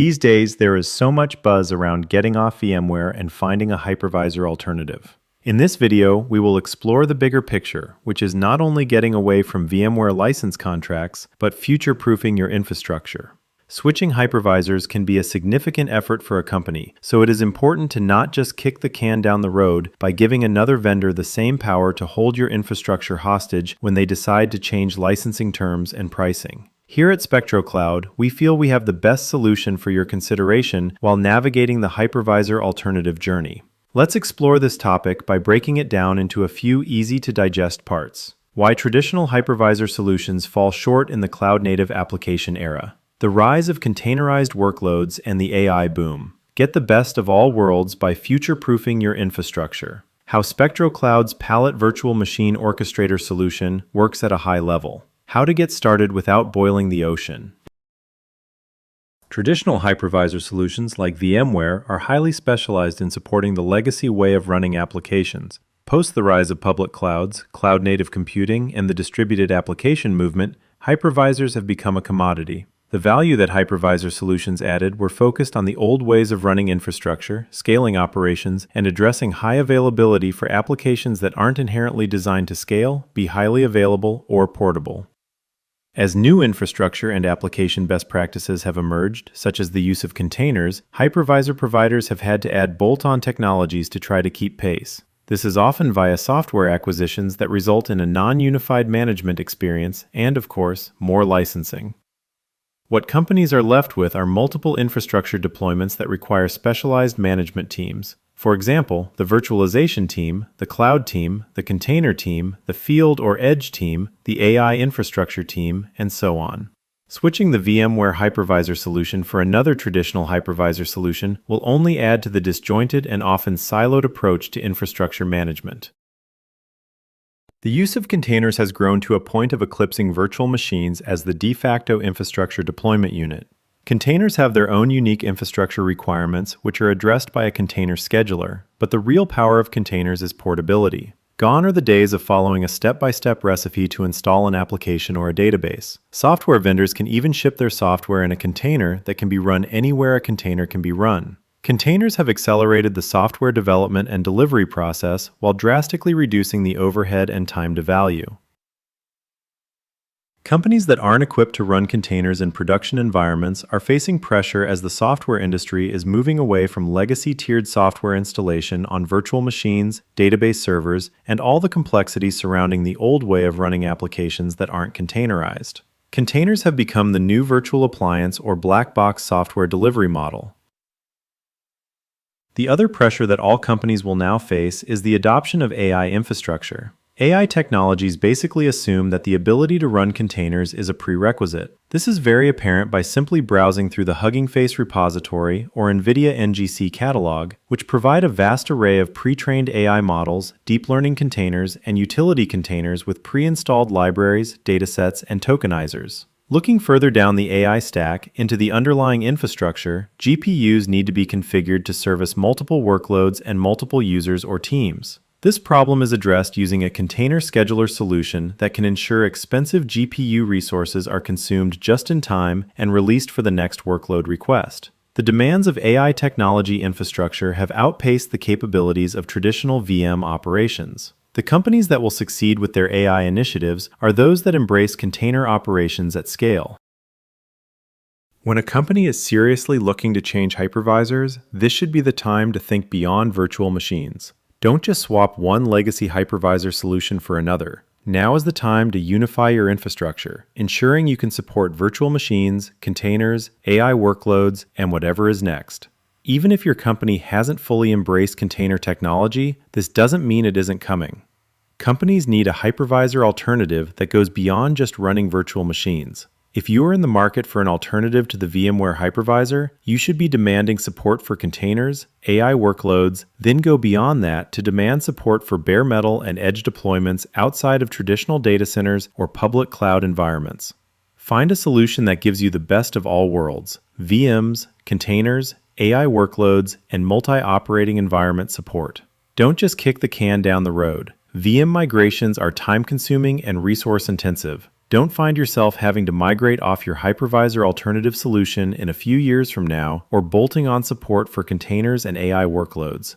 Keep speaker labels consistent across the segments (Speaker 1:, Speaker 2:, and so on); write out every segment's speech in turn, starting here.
Speaker 1: These days, there is so much buzz around getting off VMware and finding a hypervisor alternative. In this video, we will explore the bigger picture, which is not only getting away from VMware license contracts, but future-proofing your infrastructure. Switching hypervisors can be a significant effort for a company, so it is important to not just kick the can down the road by giving another vendor the same power to hold your infrastructure hostage when they decide to change licensing terms and pricing. Here at Spectro Cloud, we feel we have the best solution for your consideration while navigating the hypervisor alternative journey. Let's explore this topic by breaking it down into a few easy-to-digest parts. Why traditional hypervisor solutions fall short in the cloud-native application era. The rise of containerized workloads and the AI boom. Get the best of all worlds by future-proofing your infrastructure. How Spectro Cloud's Palette Virtual Machine Orchestrator solution works at a high level. How to get started without boiling the ocean. Traditional hypervisor solutions like VMware are highly specialized in supporting the legacy way of running applications. Post the rise of public clouds, cloud-native computing, and the distributed application movement, hypervisors have become a commodity. The value that hypervisor solutions added were focused on the old ways of running infrastructure, scaling operations, and addressing high availability for applications that aren't inherently designed to scale, be highly available, or portable. As new infrastructure and application best practices have emerged, such as the use of containers, hypervisor providers have had to add bolt-on technologies to try to keep pace. This is often via software acquisitions that result in a non-unified management experience and, of course, more licensing. What companies are left with are multiple infrastructure deployments that require specialized management teams. For example, the virtualization team, the cloud team, the container team, the field or edge team, the AI infrastructure team, and so on. Switching the VMware hypervisor solution for another traditional hypervisor solution will only add to the disjointed and often siloed approach to infrastructure management. The use of containers has grown to a point of eclipsing virtual machines as the de facto infrastructure deployment unit. Containers have their own unique infrastructure requirements, which are addressed by a container scheduler, but the real power of containers is portability. Gone are the days of following a step-by-step recipe to install an application or a database. Software vendors can even ship their software in a container that can be run anywhere a container can be run. Containers have accelerated the software development and delivery process while drastically reducing the overhead and time to value. Companies that aren't equipped to run containers in production environments are facing pressure as the software industry is moving away from legacy tiered software installation on virtual machines, database servers, and all the complexities surrounding the old way of running applications that aren't containerized. Containers have become the new virtual appliance or black box software delivery model. The other pressure that all companies will now face is the adoption of AI infrastructure. AI technologies basically assume that the ability to run containers is a prerequisite. This is very apparent by simply browsing through the Hugging Face repository or NVIDIA NGC catalog, which provide a vast array of pre-trained AI models, deep learning containers, and utility containers with pre-installed libraries, datasets, and tokenizers. Looking further down the AI stack into the underlying infrastructure, GPUs need to be configured to service multiple workloads and multiple users or teams. This problem is addressed using a container scheduler solution that can ensure expensive GPU resources are consumed just in time and released for the next workload request. The demands of AI technology infrastructure have outpaced the capabilities of traditional VM operations. The companies that will succeed with their AI initiatives are those that embrace container operations at scale. When a company is seriously looking to change hypervisors, this should be the time to think beyond virtual machines. Don't just swap one legacy hypervisor solution for another. Now is the time to unify your infrastructure, ensuring you can support virtual machines, containers, AI workloads, and whatever is next. Even if your company hasn't fully embraced container technology, this doesn't mean it isn't coming. Companies need a hypervisor alternative that goes beyond just running virtual machines. If you are in the market for an alternative to the VMware hypervisor, you should be demanding support for containers, AI workloads, then go beyond that to demand support for bare metal and edge deployments outside of traditional data centers or public cloud environments. Find a solution that gives you the best of all worlds: VMs, containers, AI workloads, and multi-operating environment support. Don't just kick the can down the road. VM migrations are time-consuming and resource-intensive. Don't find yourself having to migrate off your hypervisor alternative solution in a few years from now, or bolting on support for containers and AI workloads.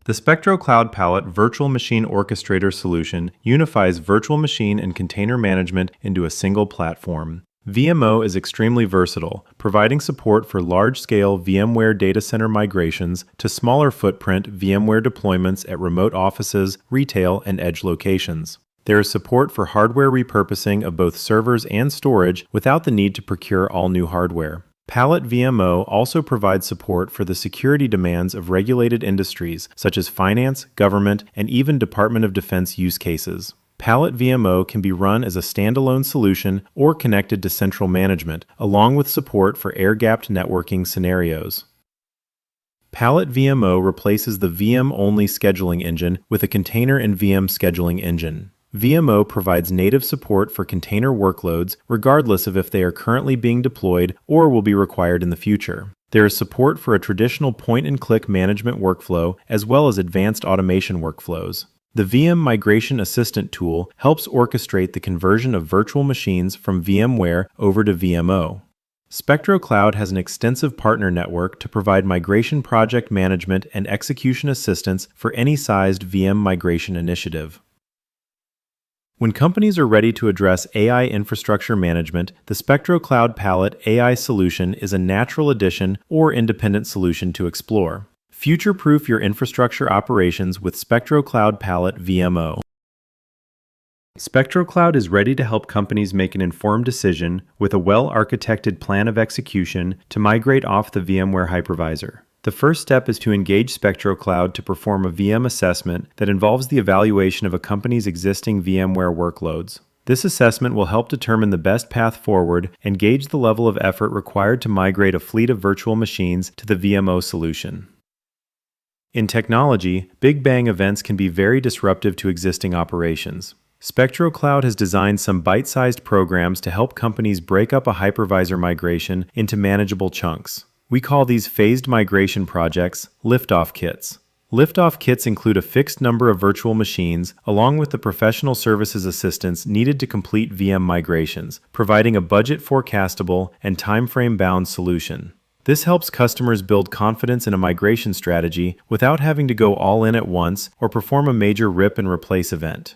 Speaker 1: The Spectro Cloud Palette Virtual Machine Orchestrator solution unifies virtual machine and container management into a single platform. VMO is extremely versatile, providing support for large-scale VMware data center migrations to smaller footprint VMware deployments at remote offices, retail, and edge locations. There is support for hardware repurposing of both servers and storage without the need to procure all new hardware. Palette VMO also provides support for the security demands of regulated industries such as finance, government, and even Department of Defense use cases. Palette VMO can be run as a standalone solution or connected to central management, along with support for air-gapped networking scenarios. Palette VMO replaces the VM-only scheduling engine with a container and VM scheduling engine. VMO provides native support for container workloads regardless of if they are currently being deployed or will be required in the future. There is support for a traditional point-and-click management workflow as well as advanced automation workflows. The VM Migration Assistant tool helps orchestrate the conversion of virtual machines from VMware over to VMO. Spectro Cloud has an extensive partner network to provide migration project management and execution assistance for any sized VM migration initiative. When companies are ready to address AI infrastructure management, the Spectro Cloud Palette AI solution is a natural addition or independent solution to explore. Future-proof your infrastructure operations with Spectro Cloud Palette VMO. Spectro Cloud is ready to help companies make an informed decision with a well-architected plan of execution to migrate off the VMware hypervisor. The first step is to engage Spectro Cloud to perform a VM assessment that involves the evaluation of a company's existing VMware workloads. This assessment will help determine the best path forward and gauge the level of effort required to migrate a fleet of virtual machines to the VMO solution. In technology, Big Bang events can be very disruptive to existing operations. Spectro Cloud has designed some bite-sized programs to help companies break up a hypervisor migration into manageable chunks. We call these phased migration projects Liftoff Kits. Liftoff Kits include a fixed number of virtual machines, along with the professional services assistance needed to complete VM migrations, providing a budget-forecastable and time-frame-bound solution. This helps customers build confidence in a migration strategy without having to go all in at once or perform a major rip and replace event.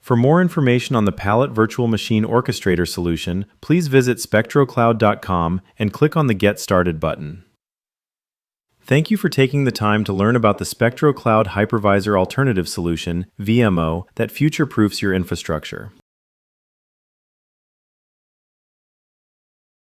Speaker 1: For more information on the Palette Virtual Machine Orchestrator solution, please visit spectrocloud.com and click on the Get Started button. Thank you for taking the time to learn about the Spectro Cloud Hypervisor Alternative Solution, VMO, that future-proofs your infrastructure.